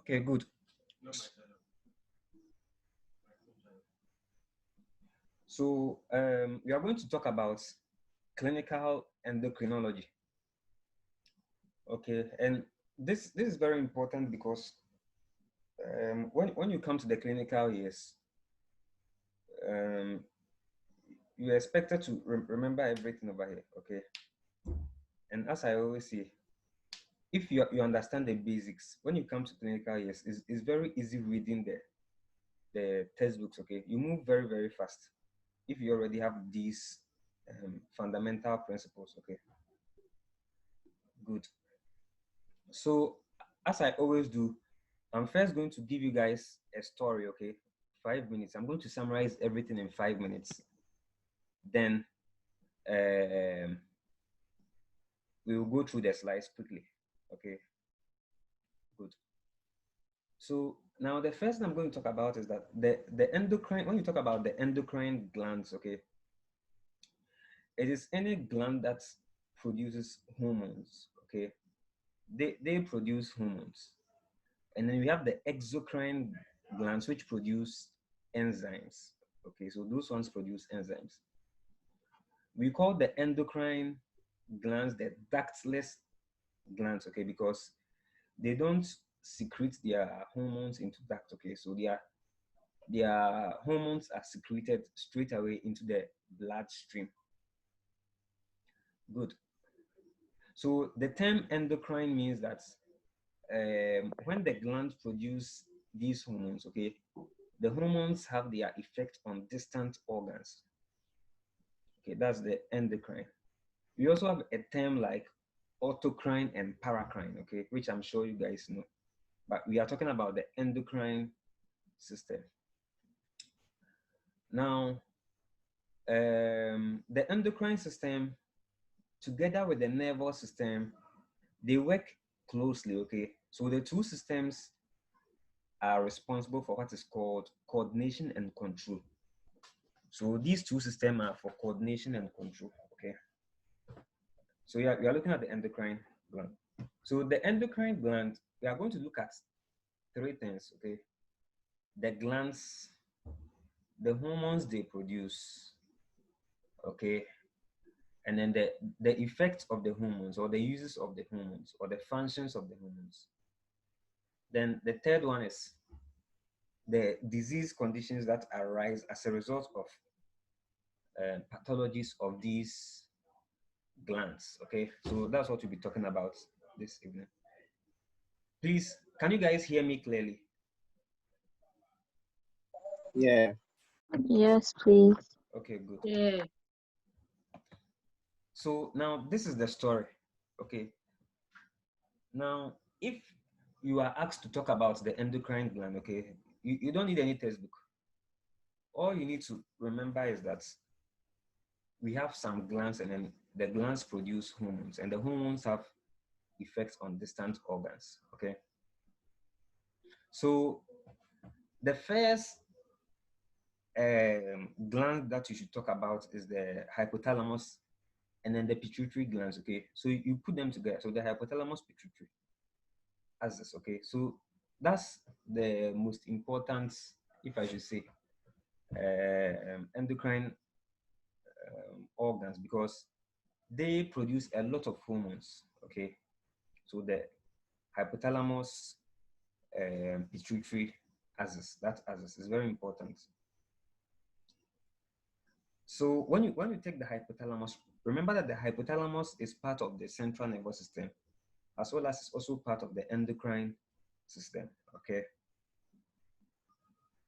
Okay, good. So we are going to talk about clinical endocrinology. Okay, and this is very important because when you come to the clinical years, you're expected to remember everything over here. Okay, and as I always say, if you understand the basics, when you come to clinical years, it's very easy reading the textbooks. Okay, you move very, very fast if you already have these fundamental principles. Okay, good. So as I always do, I'm first going to give you guys a story. Okay, 5 minutes. I'm going to summarize everything in 5 minutes. Then we will go through the slides quickly. Okay, good. So now the first thing I'm going to talk about is that the endocrine, when you talk about the endocrine glands, okay, it is any gland that produces hormones. Okay, they produce hormones. And then we have the exocrine glands, which produce enzymes. Okay, so those ones produce enzymes. We call the endocrine glands the ductless glands, okay, because they don't secrete their hormones into duct, okay, so their hormones are secreted straight away into the bloodstream. Good. So the term endocrine means that when the glands produce these hormones, okay, the hormones have their effect on distant organs. Okay, that's the endocrine. We also have a term like autocrine and paracrine, okay, which I'm sure you guys know. But we are talking about the endocrine system. Now, the endocrine system, together with the nervous system, they work closely, okay? So the two systems are responsible for what is called coordination and control. So these two systems are for coordination and control, okay? So we are looking at the endocrine gland. So the endocrine gland, we are going to look at three things, okay? The glands, the hormones they produce, okay? And then the effects of the hormones, or the uses of the hormones, or the functions of the hormones. Then the third one is the disease conditions that arise as a result of pathologies of these glands. Okay, so that's what we'll be talking about this evening. Please, can you guys hear me clearly? Yeah. Yes, please. Okay, good. Yeah. So now this is the story. Okay. Now, if you are asked to talk about the endocrine gland, okay, you don't need any textbook. All you need to remember is that we have some glands, and then the glands produce hormones, and the hormones have effects on distant organs. Okay. So the first gland that you should talk about is the hypothalamus and then the pituitary glands. Okay, so you put them together. So the hypothalamus, pituitary axis. Okay, so that's the most important, if I should say, endocrine organs, because they produce a lot of hormones. Okay, so the hypothalamus, pituitary axis, that axis is very important. So when you take the hypothalamus, remember that the hypothalamus is part of the central nervous system, as well as it's also part of the endocrine system. Okay,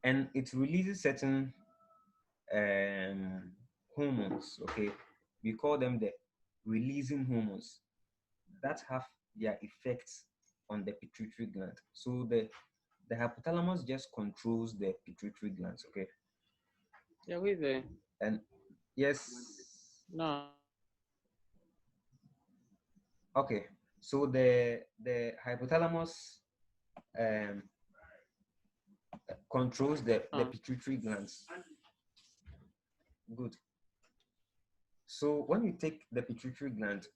and it releases certain hormones. Okay, we call them the releasing hormones that have their effects on the pituitary gland. So the hypothalamus just controls the pituitary glands. Okay. Yeah, we there. And yes. No. Okay. So the hypothalamus controls the pituitary glands. Good. So when you take the pituitary gland,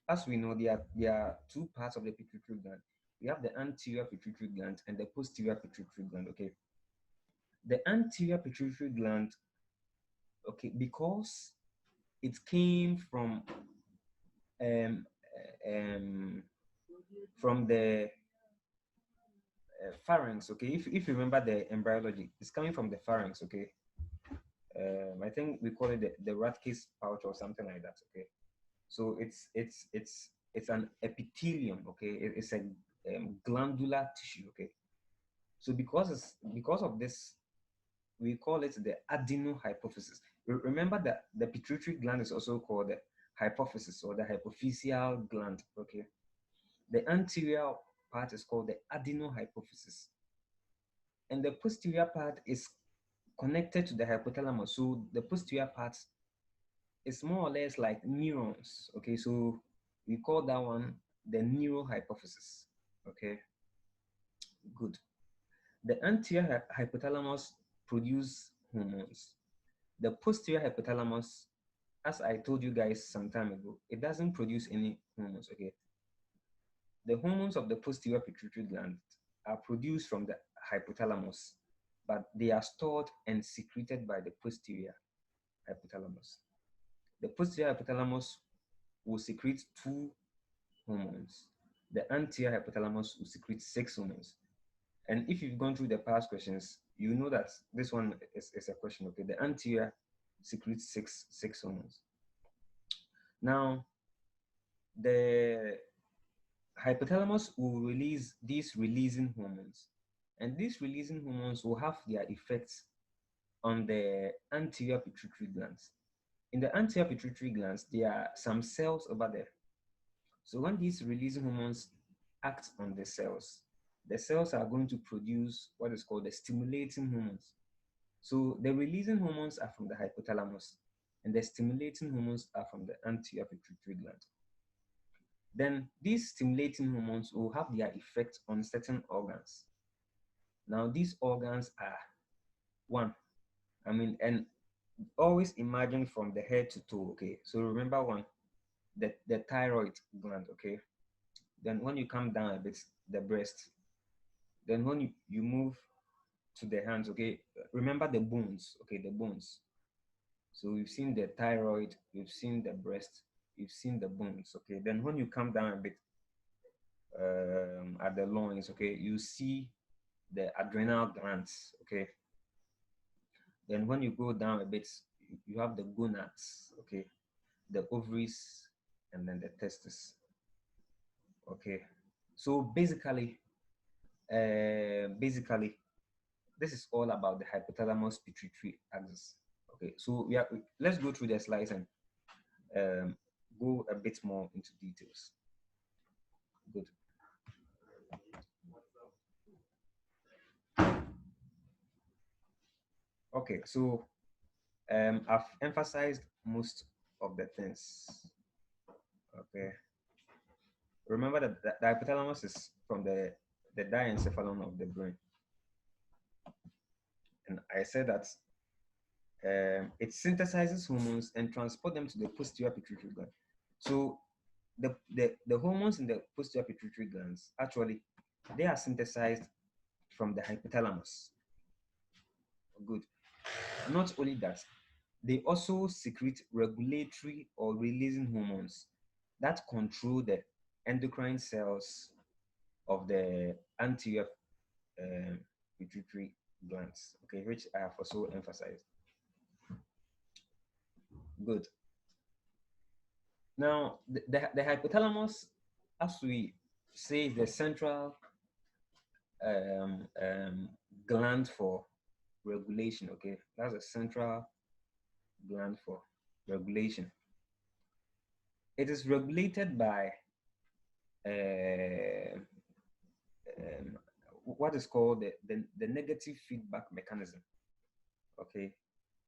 as we know, there are two parts of the pituitary gland. We have the anterior pituitary gland and the posterior pituitary gland. Okay, the anterior pituitary gland, okay, because it came um, um, from the pharynx. Okay, if you remember the embryology, it's coming from the pharynx. Okay, I think we call it the rat case pouch or something like that. Okay, so it's an epithelium. Okay, it's a glandular tissue. Okay, so because of this, we call it the adenohypophysis. Remember that the pituitary gland is also called the hypophysis or the hypophyseal gland. Okay, the anterior part is called the adenohypophysis, and the posterior part is connected to the hypothalamus. So the posterior part is more or less like neurons. Okay, so we call that one the neurohypophysis. Okay, good. The anterior hypothalamus produce hormones. The posterior hypothalamus, as I told you guys some time ago, it doesn't produce any hormones. Okay, the hormones of the posterior pituitary gland are produced from the hypothalamus, but they are stored and secreted by the posterior hypothalamus. The posterior hypothalamus will secrete 2 hormones. The anterior hypothalamus will secrete 6 hormones. And if you've gone through the past questions, you know that this one is a question. Okay, the anterior secretes six hormones. Now, the hypothalamus will release these releasing hormones, and these releasing hormones will have their effects on the anterior pituitary glands. In the anterior pituitary glands, there are some cells over there. So when these releasing hormones act on the cells are going to produce what is called the stimulating hormones. So the releasing hormones are from the hypothalamus, and the stimulating hormones are from the anterior pituitary gland. Then these stimulating hormones will have their effect on certain organs. Now these organs are one, and always imagine from the head to toe. Okay, so remember one, the thyroid gland. Okay, then when you come down a bit, the breast. Then when you move to the hands, okay, remember the bones. Okay, the bones. So we've seen the thyroid, we've seen the breast, we've seen the bones. Okay, then when you come down a bit at the loins, okay, you see the adrenal glands. Okay, then when you go down a bit, you have the gonads. Okay, the ovaries, and then the testes. Okay, so basically, this is all about the hypothalamus pituitary axis. Okay, so let's go through the slides and go a bit more into details. Good. Okay, so I've emphasized most of the things. Okay, remember that the hypothalamus is from the diencephalon of the brain, and I said that it synthesizes hormones and transport them to the posterior pituitary gland. So the hormones in the posterior pituitary glands, actually, they are synthesized from the hypothalamus. Good. Not only that, they also secrete regulatory or releasing hormones that control the endocrine cells of the anterior pituitary glands, okay, which I have also emphasized. Good. Now, the hypothalamus, as we say, is the central gland for regulation. Okay, that's a central gland for regulation. It is regulated by what is called the negative feedback mechanism. Okay,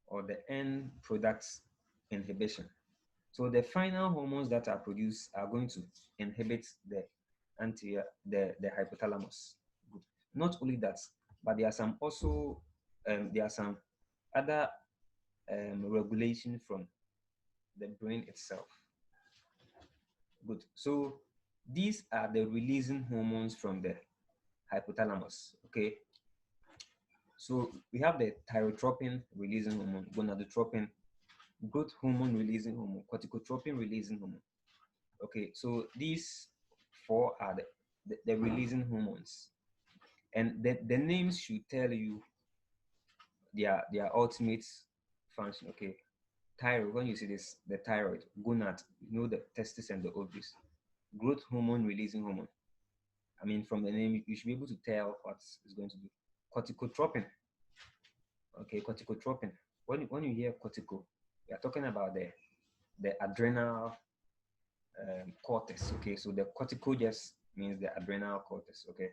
or the end products inhibition. So the final hormones that are produced are going to inhibit the the hypothalamus. Good. Not only that, but there are some also there are some other regulation from the brain itself. Good. So these are the releasing hormones from the hypothalamus. Okay. So we have the thyrotropin releasing hormone, gonadotropin, growth hormone releasing hormone, corticotropin releasing hormone. Okay, so these four are the releasing hormones. And the names should tell you their ultimate function. Okay, thyroid, when you see this, the thyroid, gonad, you know the testis and the ovaries. Growth hormone releasing hormone. I mean, from the name, you should be able to tell what it's going to do. Corticotropin. Okay, corticotropin. When you hear cortico, we are talking about the adrenal cortex. Okay, so the cortico just means the adrenal cortex. Okay,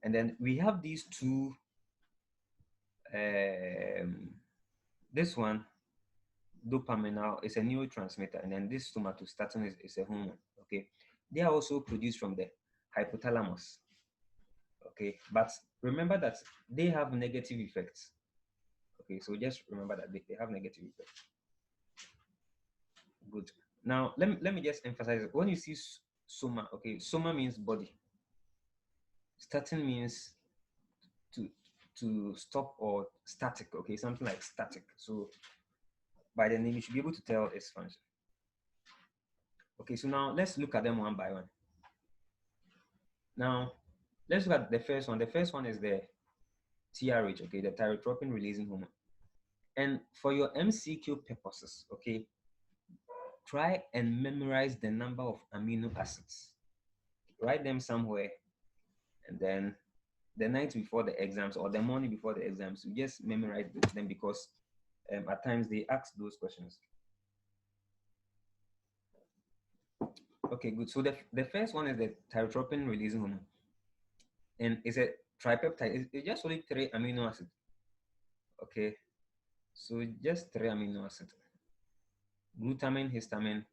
and then we have these two. This one, dopamine, now is a neurotransmitter, and then this somatostatin is a hormone. Okay, they are also produced from the hypothalamus. Okay, but remember that they have negative effects. Okay, so just remember that they have negative effects. Good. Now let me just emphasize it. When you see soma, okay, soma means body. Statin means to stop or static. Okay, something like static. So by the name, you should be able to tell its function. Okay, so now let's look at them one by one. Now let's look at the first one. The first one is the TRH, okay, the thyrotropin releasing hormone. And for your MCQ purposes, okay, try and memorize the number of amino acids. Write them somewhere, and then the night before the exams or the morning before the exams, you just memorize them because at times they ask those questions. Okay, good. So the first one is the thyrotropin releasing hormone, and it's a tripeptide. It's just only 3 amino acids. Okay, so just 3 amino acids: glutamine, histamine,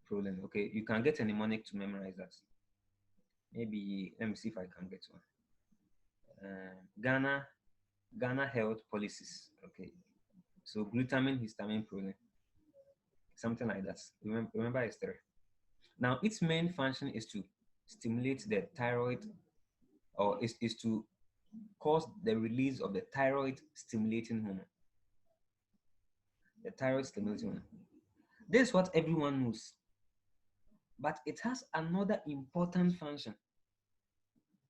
proline. Okay, you can get a mnemonic to memorize that. Maybe let me see if I can get one. Ghana health policies. Okay, so glutamine, histamine, proline, something like that. Remember it's 3. Now its main function is to stimulate the thyroid, or is to cause the release of the thyroid stimulating hormone. The thyroid stimulating hormone. This is what everyone knows, but it has another important function,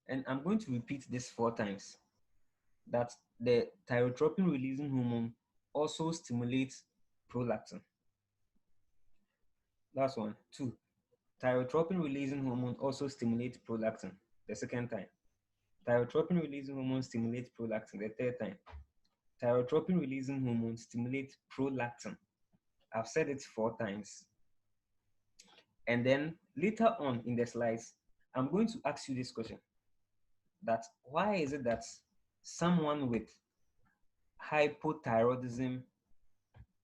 and I'm going to repeat this 4 times. That the thyrotropin releasing hormone also stimulates prolactin. Last one. 2. Thyrotropin releasing hormone also stimulates prolactin. The second time. Thyrotropin releasing hormone stimulates prolactin. The third time. Thyrotropin releasing hormone stimulates prolactin. I've said it 4 times. And then later on in the slides, I'm going to ask you this question: that why is it that someone with hypothyroidism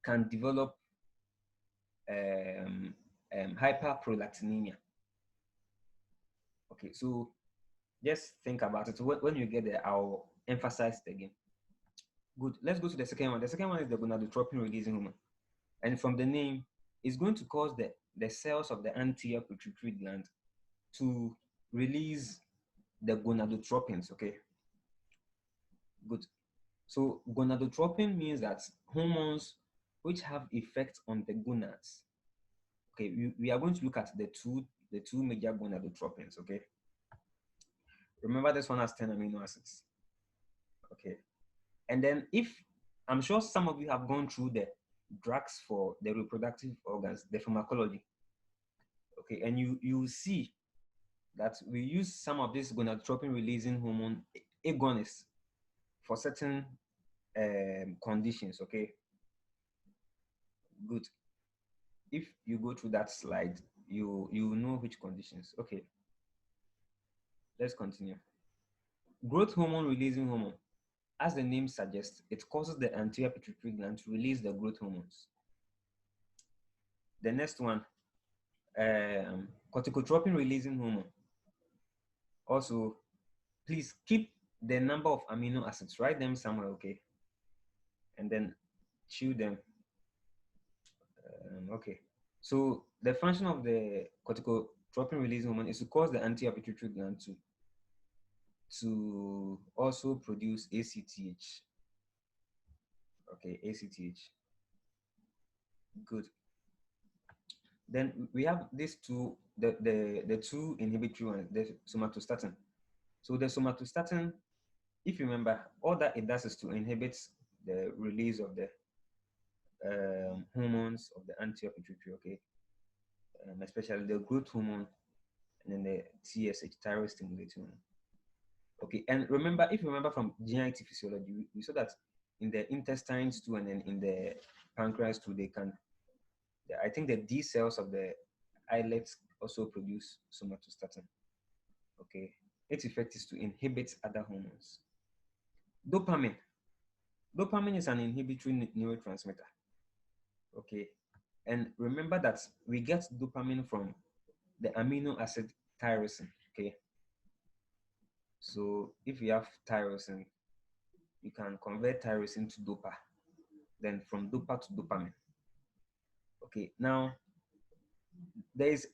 can develop hyperprolactinemia? Okay, so just think about it. When you get there, I'll emphasize it again. Good. Let's go to the second one. The second one is the gonadotropin releasing hormone. And from the name, it's going to cause the cells of the anterior pituitary gland to release the gonadotropins. Okay. Good. So gonadotropin means that hormones which have effect on the gonads. Okay, we are going to look at the two major gonadotropins. Okay. Remember, this one has 10 amino acids. Okay. And then I'm sure some of you have gone through the drugs for the reproductive organs, the pharmacology. Okay, and you see that we use some of this gonadotropin releasing hormone agonists for certain conditions. Okay, good. If you go through that slide, you know which conditions. Okay, let's continue. Growth hormone releasing hormone. As the name suggests, it causes the anterior pituitary gland to release the growth hormones. The next one, corticotropin releasing hormone. Also, please keep the number of amino acids, write them somewhere, okay? And then chew them. Okay. So the function of the corticotropin releasing hormone is to cause the anterior pituitary gland to also produce ACTH. Okay, ACTH. Good. Then we have these two, the two inhibitory ones, the somatostatin. So the somatostatin, if you remember, all that it does is to inhibit the release of the hormones of the anterior pituitary, okay, especially the growth hormone and then the TSH, thyroid stimulating hormone. Okay, and remember, if you remember from GIT physiology, we saw that in the intestines too, and then in the pancreas too, they can, I think the D cells of the islets also produce somatostatin. Okay, its effect is to inhibit other hormones. Dopamine. Dopamine is an inhibitory neurotransmitter. Okay, and remember that we get dopamine from the amino acid tyrosine. Okay, so if you have tyrosine, you can convert tyrosine to dopa, then from dopa to dopamine. Okay, now there's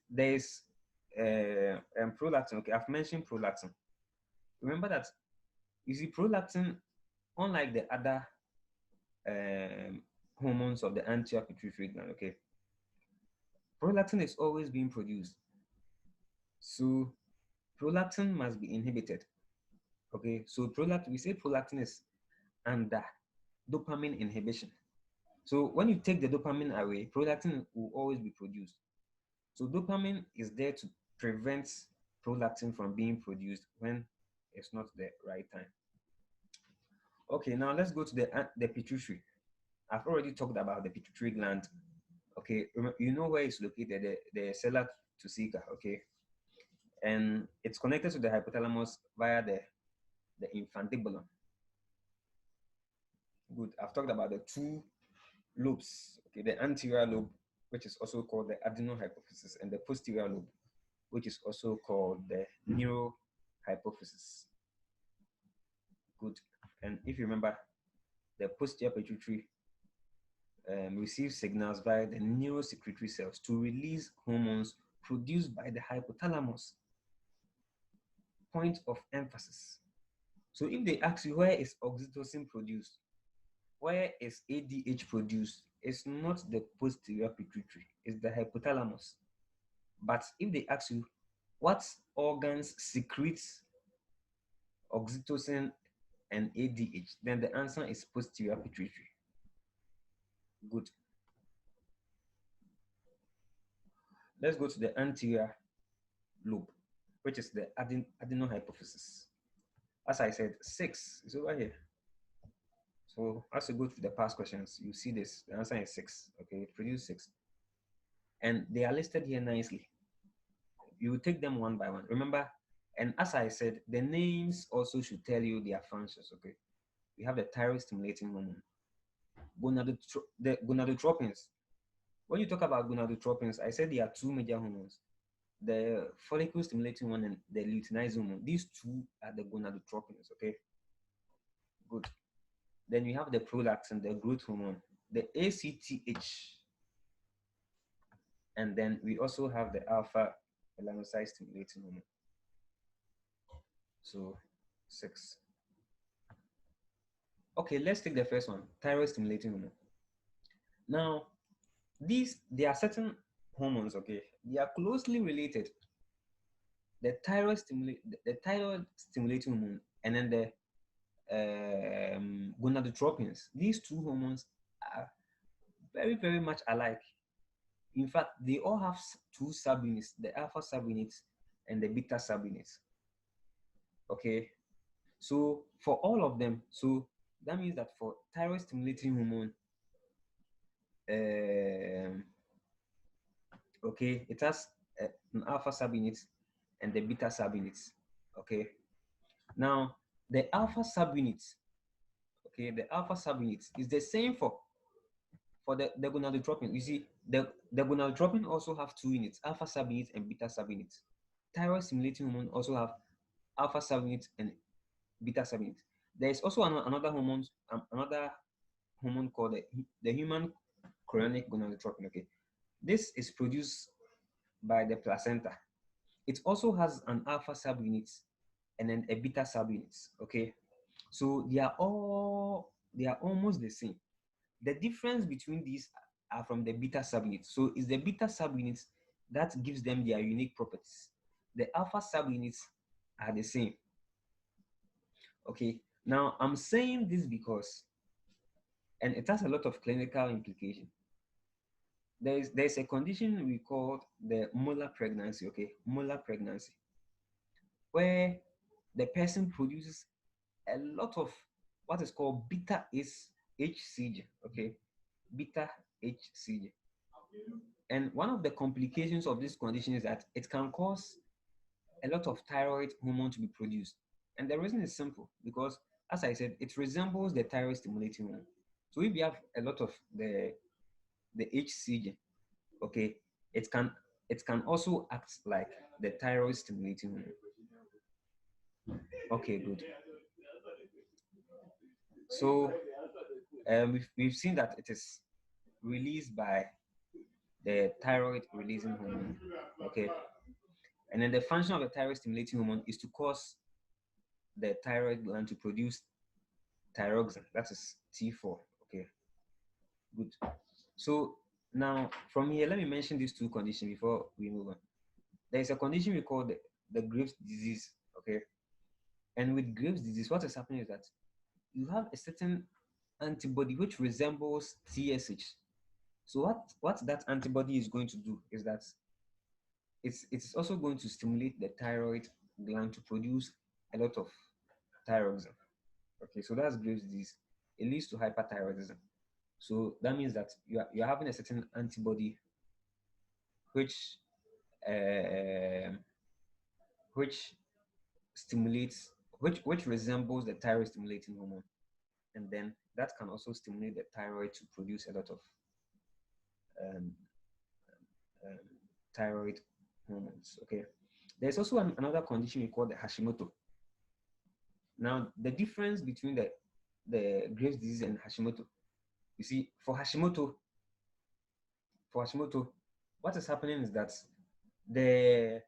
prolactin. Okay, I've mentioned prolactin. Remember that you see prolactin, unlike the other hormones of the anterior pituitary gland, okay, prolactin is always being produced. So prolactin must be inhibited. Okay, so prolactin, we say prolactin is under dopamine inhibition. So when you take the dopamine away, prolactin will always be produced. So dopamine is there to prevent prolactin from being produced when it's not the right time. Okay, now let's go to the pituitary. I've already talked about the pituitary gland. Okay, you know where it's located, the sella tussica, okay? And it's connected to the hypothalamus via the infundibulum. Good, I've talked about the two lobes, okay, the anterior lobe, which is also called the adrenal hypophysis, and the posterior lobe, which is also called the neurohypophysis. Good, and if you remember, the posterior pituitary receives signals via the neurosecretory cells to release hormones produced by the hypothalamus. Point of emphasis. So if they ask you where is oxytocin produced, where is ADH produced, it's not the posterior pituitary, it's the hypothalamus. But if they ask you what organs secrete oxytocin and ADH, then the answer is posterior pituitary. Good. Let's go to the anterior lobe, which is the adrenal hypophysis. As I said, 6 is over here. So as you go through the past questions, you see this. The answer is 6. Okay, it produced 6. And they are listed here nicely. You take them one by one. Remember, and as I said, the names also should tell you their functions. Okay, we have the thyroid stimulating hormone, the gonadotropins. When you talk about gonadotropins, I said there are two major hormones: the follicle stimulating one and the luteinizing hormone. These two are the gonadotropins. Okay, good. Then we have the prolactin, the growth hormone, the ACTH, and then we also have the alpha melanocyte stimulating hormone. So 6. Okay, let's take the first one, thyroid stimulating hormone. Now, there are certain hormones, okay, they are closely related. The thyroid stimulating hormone and then the gonadotropins. These two hormones are very, very much alike. In fact, they all have two subunits, the alpha subunits and the beta subunits. Okay, so for all of them, so that means that for thyroid stimulating hormone, okay, it has an alpha subunit and the beta subunits. Okay, now the alpha subunit, okay, the alpha subunit is the same for the gonadotropin. You see, the gonadotropin also have two units, alpha subunit and beta subunit. Thyroid stimulating hormone also have alpha subunit and beta subunit. There is also another hormone called the human chorionic gonadotropin. Okay, This is produced by the placenta. It also has an alpha subunit and then a beta subunit. Okay, so they are almost the same. The difference between these are from the beta subunits. So it's the beta subunits that gives them their unique properties. The alpha subunits are the same. Okay, now I'm saying this because, and it has a lot of clinical implication. There's a condition we call the molar pregnancy, okay, molar pregnancy, where the person produces a lot of what is called beta HCG, okay, beta HCG. And one of the complications of this condition is that it can cause a lot of thyroid hormone to be produced. And the reason is simple because, as I said, it resembles the thyroid stimulating hormone. So if you have a lot of the HCG, okay, it can also act like the thyroid stimulating hormone. Okay, good. So we've seen that it is released by the thyroid releasing hormone. Okay, and then the function of the thyroid stimulating hormone is to cause the thyroid gland to produce thyroxine, that is T4. Okay, good. So now from here, let me mention these two conditions before we move on. There is a condition we call the Graves' disease. Okay, and with Graves' disease, what is happening is that you have a certain antibody which resembles TSH. So what that antibody is going to do is that it's also going to stimulate the thyroid gland to produce a lot of thyroxine. Okay, so that's Graves' disease. It leads to hyperthyroidism. So that means that you're having a certain antibody which uh, which stimulates which resembles the thyroid stimulating hormone, and then that can also stimulate the thyroid to produce a lot of um, um, thyroid hormones. Okay, there's also another condition we call the Hashimoto. Now, the difference between the Graves' disease and Hashimoto, you see, for Hashimoto, what is happening is that the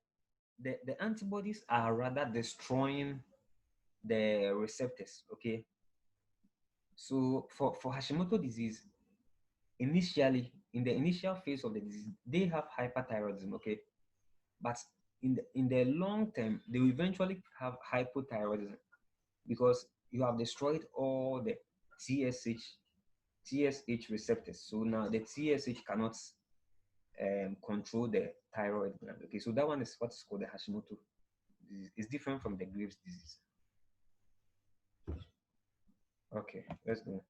the antibodies are rather destroying the receptors. Okay, so for Hashimoto disease, initially in the initial phase of the disease, they have hyperthyroidism. Okay, but in the long term, they will eventually have hypothyroidism because you have destroyed all the TSH receptors. So now the TSH cannot control the thyroid gland. Okay, so that one is what is called the Hashimoto disease. It's different from the Graves' disease. Okay, let's go.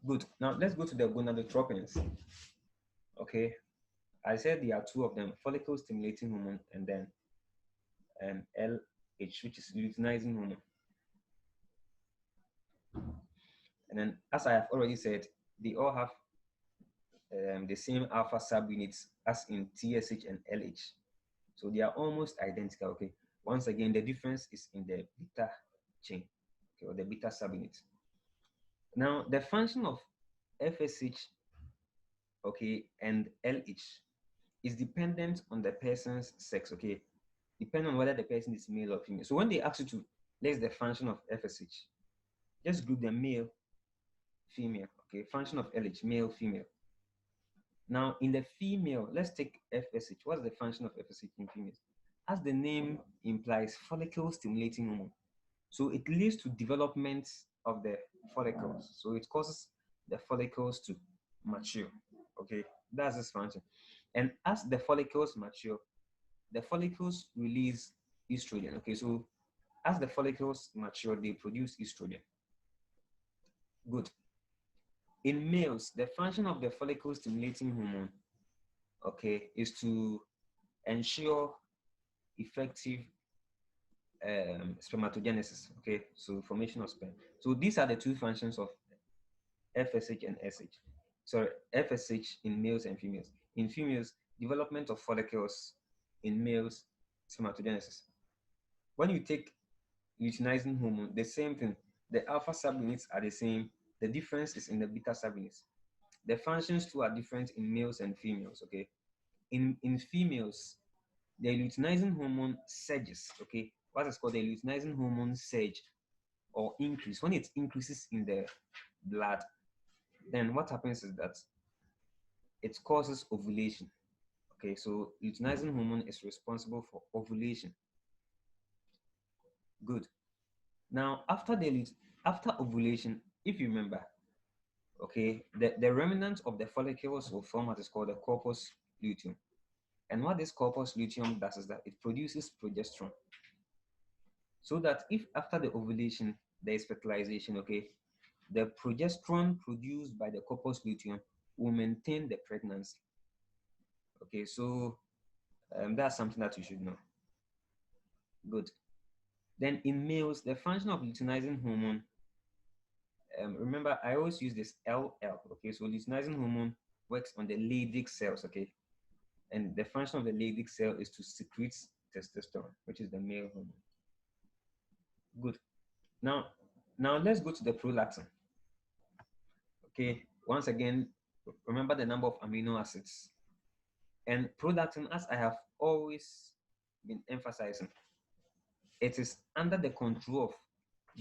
Good. Now let's go to the gonadotropins. Okay, I said there are two of them: follicle stimulating hormone and then LH, which is luteinizing hormone. And then, as I have already said, they all have the same alpha subunits as in TSH and LH. So they are almost identical. Okay. Once again, the difference is in the beta chain, okay, or the beta subunit. Now, the function of FSH, okay, and LH is dependent on the person's sex, okay, depending on whether the person is male or female. So when they ask you to list the function of FSH, just group them male, female, okay, function of LH, male, female. Now, in the female, let's take FSH. What's the function of FSH in females? As the name implies, follicle stimulating hormone. So it leads to development of the follicles. So it causes the follicles to mature. Okay, that's its function. And as the follicles mature, the follicles release estrogen. Okay, so as the follicles mature, they produce estrogen. Good. In males, the function of the follicle stimulating hormone, okay, is to ensure effective spermatogenesis. Okay, so formation of sperm. So these are the two functions of FSH and SH. Sorry, FSH in males and females. In females, development of follicles. In males, spermatogenesis. When you take luteinizing hormone, the same thing. The alpha subunits are the same. The difference is in the beta subunits. the functions too are different in males and females. Okay, in females, the luteinizing hormone surges. Okay, what is called the luteinizing hormone surge or increase. When it increases in the blood, then what happens is that it causes ovulation. Okay, so luteinizing hormone is responsible for ovulation. Good. Now, after ovulation, if you remember, okay, the remnant of the follicles will form what is called the corpus luteum. And what this corpus luteum does is that it produces progesterone. So that if after the ovulation there is fertilization, okay, the progesterone produced by the corpus luteum will maintain the pregnancy. Okay, so that's something that you should know. Good. Then in males, the function of luteinizing hormone, remember I always use this LL. Okay, so luteinizing hormone works on the Leydig cells. Okay, and the function of the Leydig cell is to secrete testosterone, which is the male hormone. Good. Now let's go to the prolactin. Okay, once again, remember the number of amino acids. And prolactin, as I have always been emphasizing, it is under the control of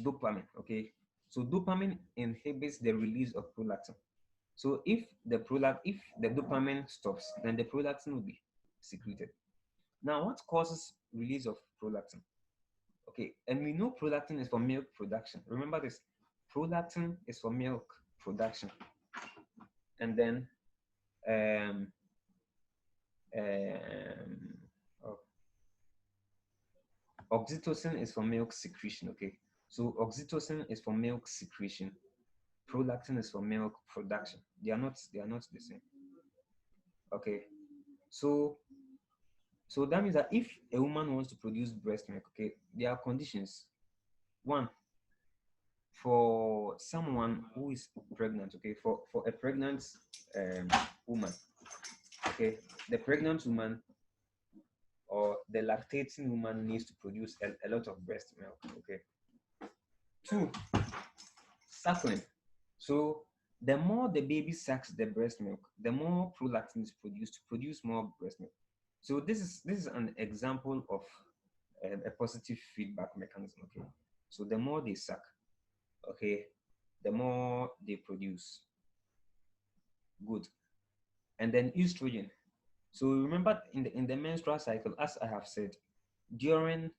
dopamine. Okay, so dopamine inhibits the release of prolactin. So if the dopamine stops, then the prolactin will be secreted. Now, what causes release of prolactin? Okay, and we know prolactin is for milk production. Remember this, prolactin is for milk production. And then oh, oxytocin is for milk secretion. Okay, so oxytocin is for milk secretion, prolactin is for milk production. They are not the same. Okay, so that means that if a woman wants to produce breast milk, okay, there are conditions. One, for someone who is pregnant, okay, for a pregnant woman, okay, the pregnant woman or the lactating woman needs to produce a lot of breast milk. Okay. Two, suckling. So the more the baby sucks the breast milk, the more prolactin is produced to produce more breast milk. So this is an example of a positive feedback mechanism. Okay, so the more they suck, okay, the more they produce. Good. And then estrogen. So remember in the menstrual cycle, as I have said, during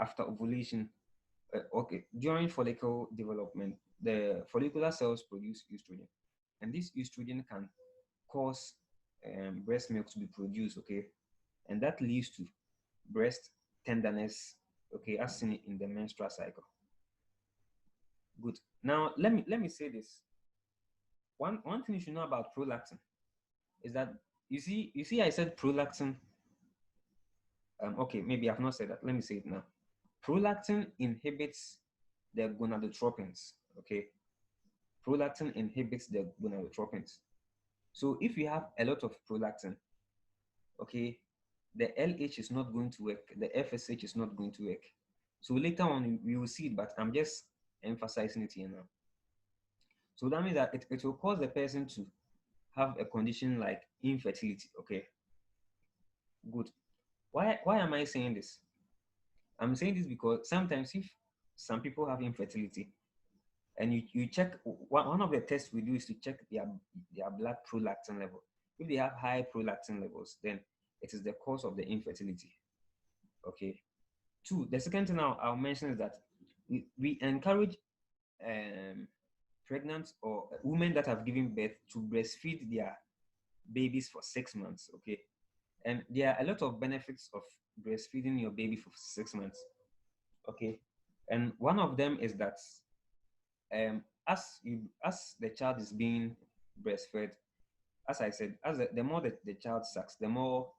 after ovulation, okay, during follicle development, the follicular cells produce estrogen, and this estrogen can cause breast milk to be produced. Okay, and that leads to breast tenderness. Okay, as seen in the menstrual cycle. Good. Now let me say this. One thing you should know about prolactin is that you see I said prolactin. Okay, maybe I've not said that. Let me say it now. Prolactin inhibits the gonadotropins. Okay, prolactin inhibits the gonadotropins. So if you have a lot of prolactin, okay, the LH is not going to work, the FSH is not going to work. So later on we will see it, but I'm just emphasizing it here now. So that means that it will cause the person to have a condition like infertility. Okay, good. Why am I saying this? I'm saying this because sometimes if some people have infertility and you check, one of the tests we do is to check their blood prolactin level. If they have high prolactin levels, then it is the cause of the infertility. Okay. Two, the second thing I'll mention is that we encourage pregnant or women that have given birth to breastfeed their babies for 6 months. Okay, and there are a lot of benefits of breastfeeding your baby for 6 months. Okay, and one of them is that as the child is being breastfed, as I said, the more that the child sucks, the more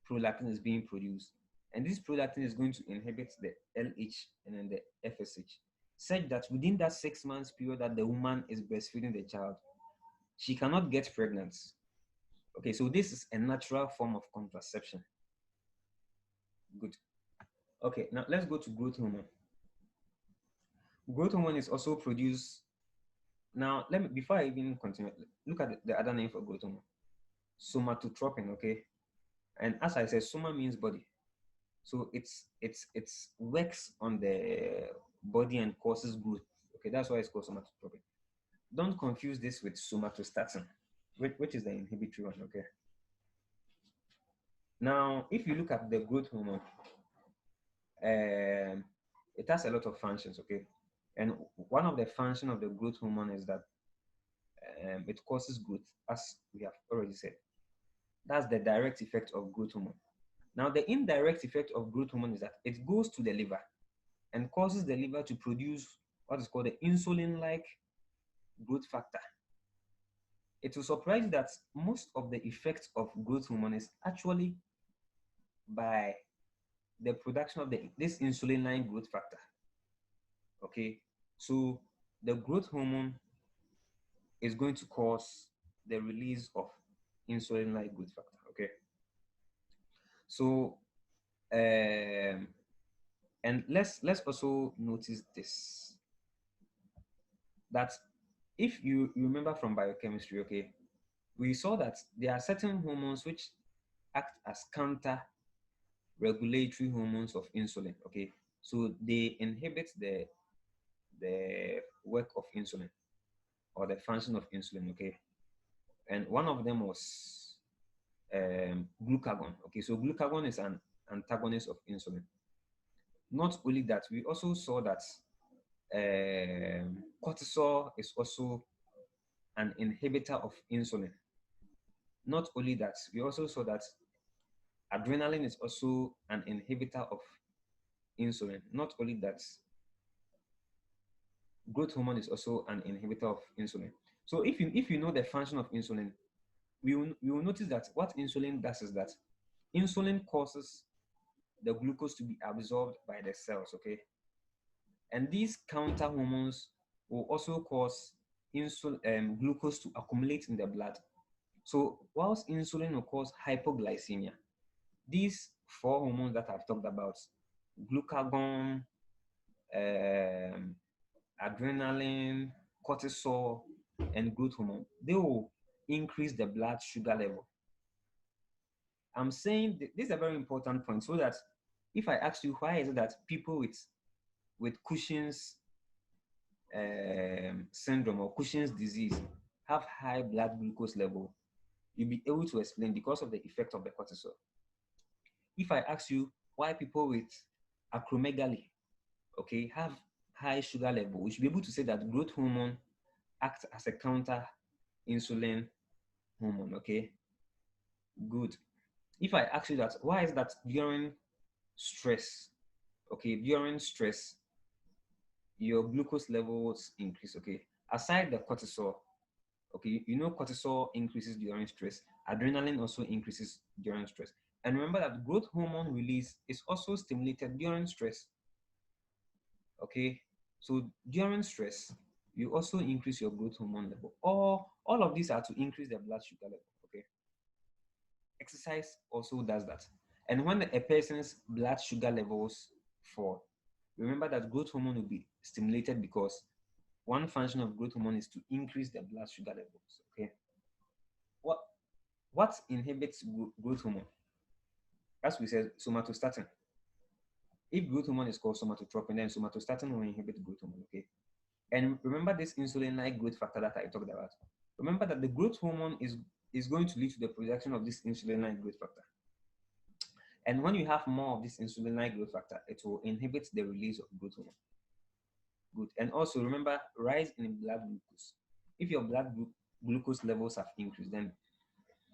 prolactin is being produced, and this prolactin is going to inhibit the LH and then the FSH, such that within that 6 months period that the woman is breastfeeding the child, she cannot get pregnant. Okay, so this is a natural form of contraception. Good. Okay, now let's go to growth hormone. Growth hormone is also produced. Now, before I even continue, look at the other name for growth hormone, somatotropin. Okay, and as I said, soma means body, so it's works on the body and causes growth. Okay, that's why it's called somatotropin. Don't confuse this with somatostatin, which is the inhibitory one. Okay. Now, if you look at the growth hormone, it has a lot of functions. Okay, and one of the functions of the growth hormone is that it causes growth, as we have already said. That's the direct effect of growth hormone. Now, the indirect effect of growth hormone is that it goes to the liver and causes the liver to produce what is called the insulin-like growth factor. It will surprise you that most of the effects of growth hormone is actually by the production of this insulin-like growth factor. Okay, so the growth hormone is going to cause the release of insulin-like growth factor. Okay, so and let's also notice this, that if you remember from biochemistry, okay, we saw that there are certain hormones which act as counter regulatory hormones of insulin. Okay, so they inhibit the work of insulin or the function of insulin. Okay, and one of them was glucagon. Okay, so glucagon is an antagonist of insulin. Not only that, we also saw that cortisol is also an inhibitor of insulin. Not only that, we also saw that adrenaline is also an inhibitor of insulin. Not only that, growth hormone is also an inhibitor of insulin. So if you know the function of insulin, we will notice that what insulin does is that insulin causes the glucose to be absorbed by the cells. Okay, and these counter hormones will also cause glucose to accumulate in the blood. So whilst insulin will cause hypoglycemia, these four hormones that I've talked about, glucagon, adrenaline, cortisol, and growth hormone, they will increase the blood sugar level. I'm saying this is a very important point, so that if I ask you why is it that people with Cushing's syndrome or Cushing's disease have high blood glucose level, you'll be able to explain because of the effect of the cortisol. If I ask you why people with acromegaly, okay, have high sugar level, we should be able to say that growth hormone acts as a counter insulin hormone. Okay, good. If I ask you that, why is that during stress, okay, during stress, your glucose levels increase. Okay, aside the cortisol, okay, you know cortisol increases during stress, adrenaline also increases during stress. And remember that growth hormone release is also stimulated during stress. Okay, so during stress, you also increase your growth hormone level. All of these are to increase the blood sugar level. Okay, exercise also does that. And when a person's blood sugar levels fall, remember that growth hormone will be stimulated because one function of growth hormone is to increase the blood sugar levels. Okay, what inhibits growth hormone? As we said, somatostatin. If growth hormone is called somatotropin, then somatostatin will inhibit growth hormone. Okay, and remember this insulin-like growth factor that I talked about. Remember that the growth hormone is going to lead to the production of this insulin-like growth factor. And when you have more of this insulin-like growth factor, it will inhibit the release of growth hormone. Good. And also remember, rise in blood glucose. If your blood glucose levels have increased, then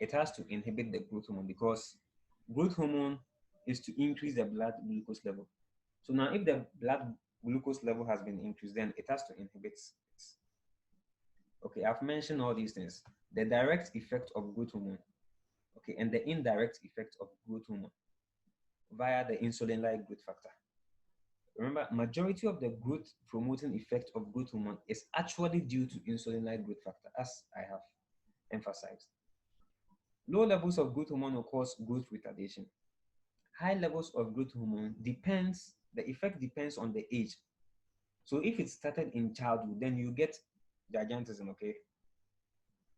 it has to inhibit the growth hormone, because growth hormone is to increase the blood glucose level. So now if the blood glucose level has been increased, then it has to inhibit it. Okay, I've mentioned all these things. The direct effect of growth hormone, okay, and the indirect effect of growth hormone via the insulin-like growth factor. Remember, majority of the growth promoting effect of growth hormone is actually due to insulin-like growth factor, as I have emphasized. Low levels of growth hormone will cause growth retardation. High levels of growth hormone the effect depends on the age. So if it started in childhood, then you get gigantism, okay?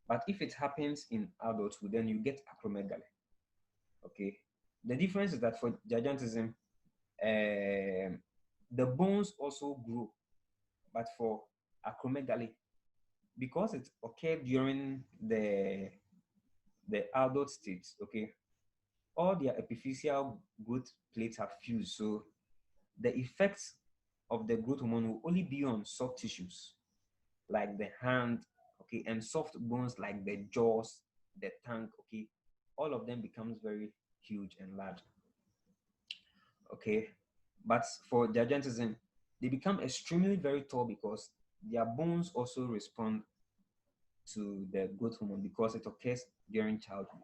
But if it happens in adulthood, then you get acromegaly, okay? The difference is that for gigantism, the bones also grow, but for acromegaly, because it occurred during the adult stage, okay, all their epiphyseal growth plates have fused, so the effects of the growth hormone will only be on soft tissues like the hand, okay, and soft bones like the jaws, the tongue, okay. All of them becomes very huge and large, okay. But for gigantism, they become extremely very tall because their bones also respond to the growth hormone because it occurs during childhood.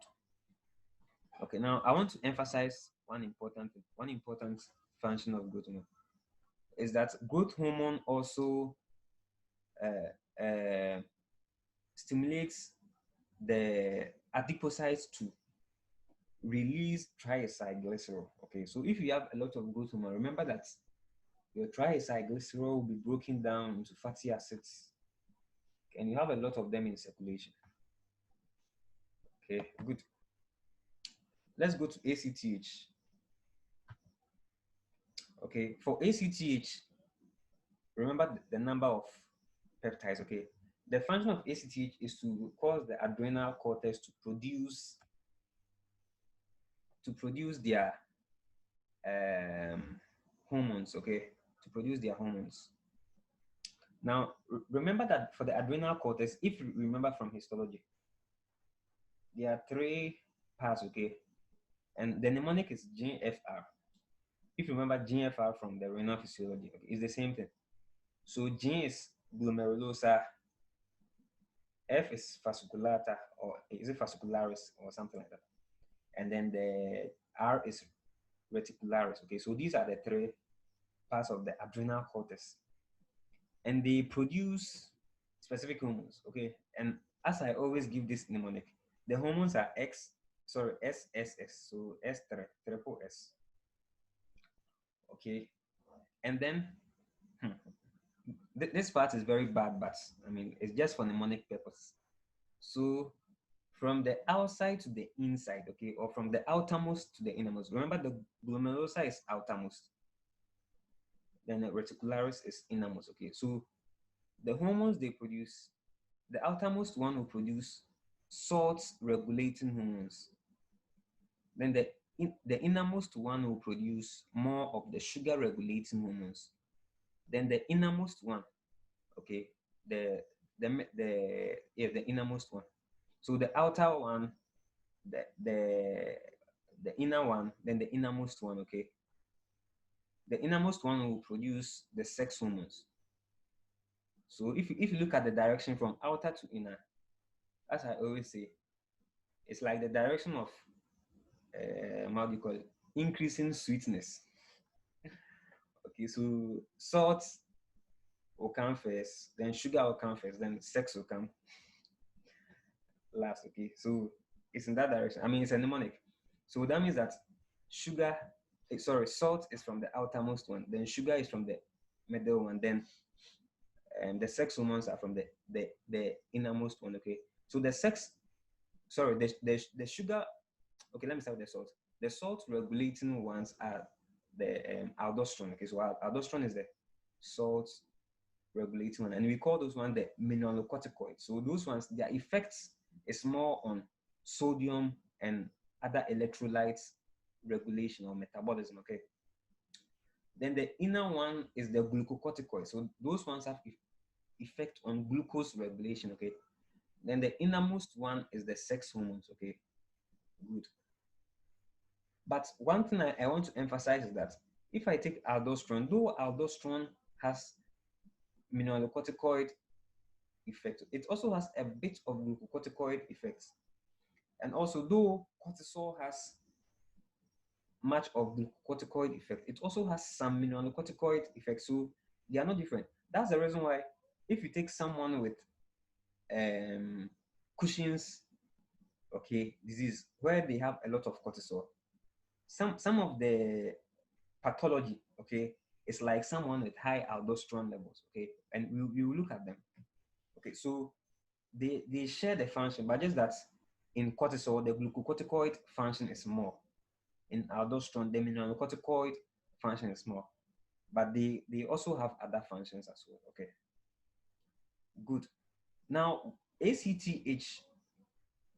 Okay, now I want to emphasize one important function of growth hormone is that growth hormone also uh, uh, stimulates the adipocytes to release triacylglycerol. Okay, so if you have a lot of growth hormone, remember that your triacylglycerol will be broken down into fatty acids, and you have a lot of them in circulation. Okay, good. Let's go to ACTH. Okay, for ACTH, remember the number of peptides. Okay, the function of ACTH is to cause the adrenal cortex to produce their hormones. Okay, to produce their hormones. Now, remember that for the adrenal cortex, if you remember from histology, there are three parts. Okay, and the mnemonic is GFR. If you remember GFR from the renal physiology, okay, it's the same thing. So G is glomerulosa, F is fasciculata, or is it fascicularis or something like that? And then the R is reticularis. Okay, so these are the three parts of the adrenal cortex, and they produce specific hormones. Okay, and as I always give this mnemonic, the hormones are SSS, so S3, triple S. Okay, and then this part is very bad, but I mean it's just for mnemonic purpose. So from the outside to the inside, okay, or from the outermost to the innermost. Remember, the glomerulosa is outermost, then the reticularis is innermost, okay. So the hormones they produce, the outermost one will produce salt regulating hormones. Then the innermost one will produce more of the sugar regulating hormones. Then the innermost one, okay, the innermost one. So the outer one, the the the inner one, then the innermost one, okay. The innermost one will produce the sex hormones. So if you look at the direction from outer to inner, as I always say, it's like the direction of how do you call it? Increasing sweetness. Okay, so salt will come first, then sugar will come first, then sex will come last. Okay, so it's in that direction. I mean, it's a mnemonic. So that means that salt is from the outermost one, then sugar is from the middle one, then the sex hormones are from the innermost one. Okay, so the sugar. Okay, let me start with the salt. The salt regulating ones are the aldosterone. Okay, so aldosterone is the salt regulating one, and we call those ones the mineralocorticoids. So those ones, their effects is more on sodium and other electrolytes regulation or metabolism. Okay, then the inner one is the glucocorticoids. So those ones have effect on glucose regulation. Okay, then the innermost one is the sex hormones. Okay, good. But one thing I want to emphasize is that if I take aldosterone, though aldosterone has mineralocorticoid effect, it also has a bit of glucocorticoid effects. And also, though cortisol has much of glucocorticoid effect, it also has some mineralocorticoid effects. So they are not different. That's the reason why if you take someone with Cushing's, okay, disease, where they have a lot of cortisol, some of the pathology, okay, it's like someone with high aldosterone levels, okay, and we will look at them, Okay, so they share the function, but just that in cortisol, the glucocorticoid function is more. In aldosterone, the mineralocorticoid function is more. But they also have other functions as well. Okay, good. Now, ACTH,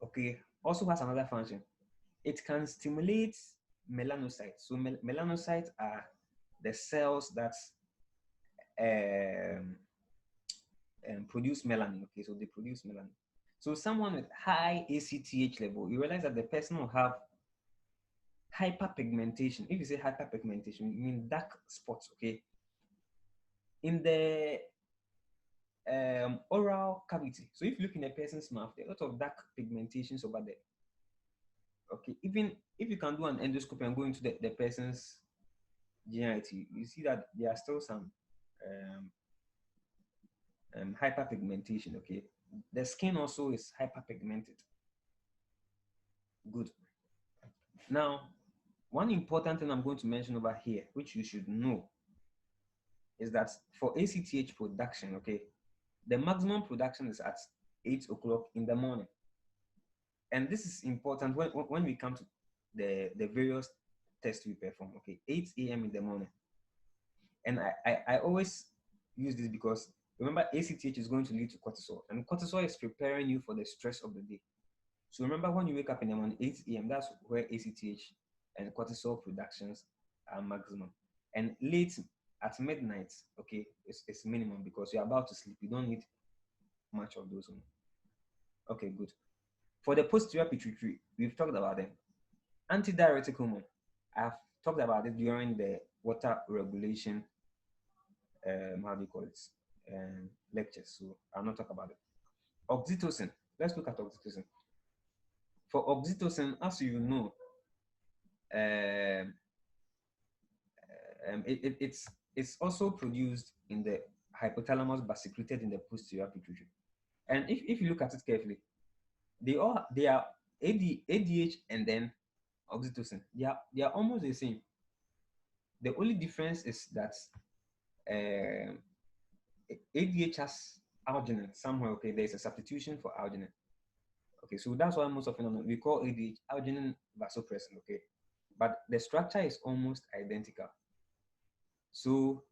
okay, also has another function. It can stimulate melanocytes. So melanocytes are the cells that um, produce melanin. Okay, so they produce melanin. So someone with high ACTH level, you realize that the person will have hyperpigmentation. If you say hyperpigmentation, you mean dark spots. Okay, in the oral cavity. So if you look in a person's mouth, there are a lot of dark pigmentations over there. Okay, even if you can do an endoscopy and go into the person's GIT, you see that there are still some hyperpigmentation. Okay, the skin also is hyperpigmented. Good. Now, one important thing I'm going to mention over here, which you should know, is that for ACTH production, okay, the maximum production is at 8 o'clock in the morning. And this is important when we come to the various tests we perform, okay, 8 a.m. in the morning. And I always use this because remember, ACTH is going to lead to cortisol, and cortisol is preparing you for the stress of the day. So remember, when you wake up in the morning, 8 a.m., that's where ACTH and cortisol productions are maximum. And late at midnight, okay, it's minimum because you're about to sleep. You don't need much of those. Okay, good. For the posterior pituitary, we've talked about them. Antidiuretic hormone, I've talked about it during the water regulation, how do you call it, lectures, so I'll not talk about it. Oxytocin, let's look at oxytocin. For oxytocin, as you know, it's also produced in the hypothalamus but secreted in the posterior pituitary. And if you look at it carefully, they are ADH and then oxytocin. They are almost the same. The only difference is that ADH has arginine somewhere. Okay, there's a substitution for arginine. Okay, so that's why most often we call ADH arginine vasopressin. Okay, but the structure is almost identical. So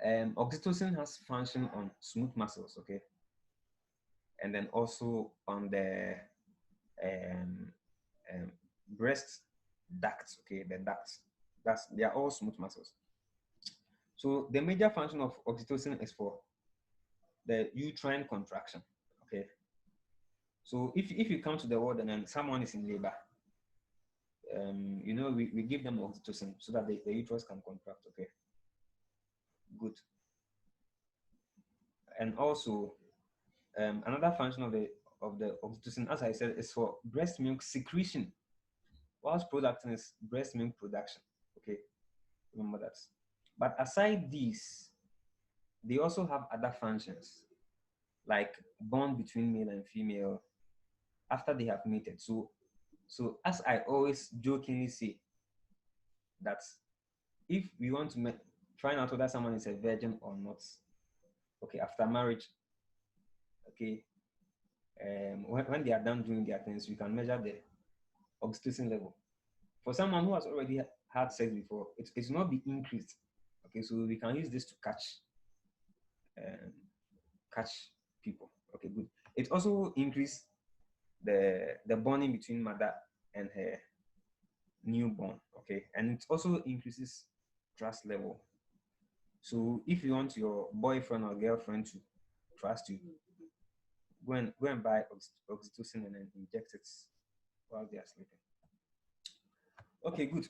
oxytocin has function on smooth muscles. Okay, and then also on the breast ducts. Okay, the ducts. They are all smooth muscles. So the major function of oxytocin is for the uterine contraction. Okay. So if you come to the ward and then someone is in labor, we give them oxytocin so that the uterus can contract. Okay. Good. And also another function of the oxytocin, as I said, is for breast milk secretion, whilst prolactin is breast milk production. Okay. Remember that. But aside these, they also have other functions, like bond between male and female after they have mated. So as I always jokingly say, that if we want to find out whether someone is a virgin or not, okay, after marriage, okay, when they are done doing their things, we can measure the oxytocin level. For someone who has already had sex before, it's not be increased. Okay, so we can use this to catch people. Okay, good. It also increases the bonding between mother and her newborn. Okay, and it also increases trust level. So if you want your boyfriend or girlfriend to trust you, go and buy oxytocin and then inject it while they are sleeping. Okay, good.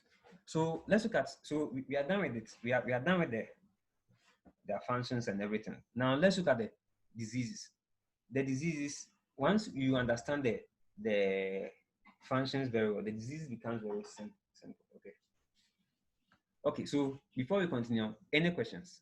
So let's look at, so we are done with it. We are done with their functions and everything. Now let's look at the diseases. The diseases, once you understand the functions very well, the disease becomes very simple. Okay. Okay, so before we continue, any questions?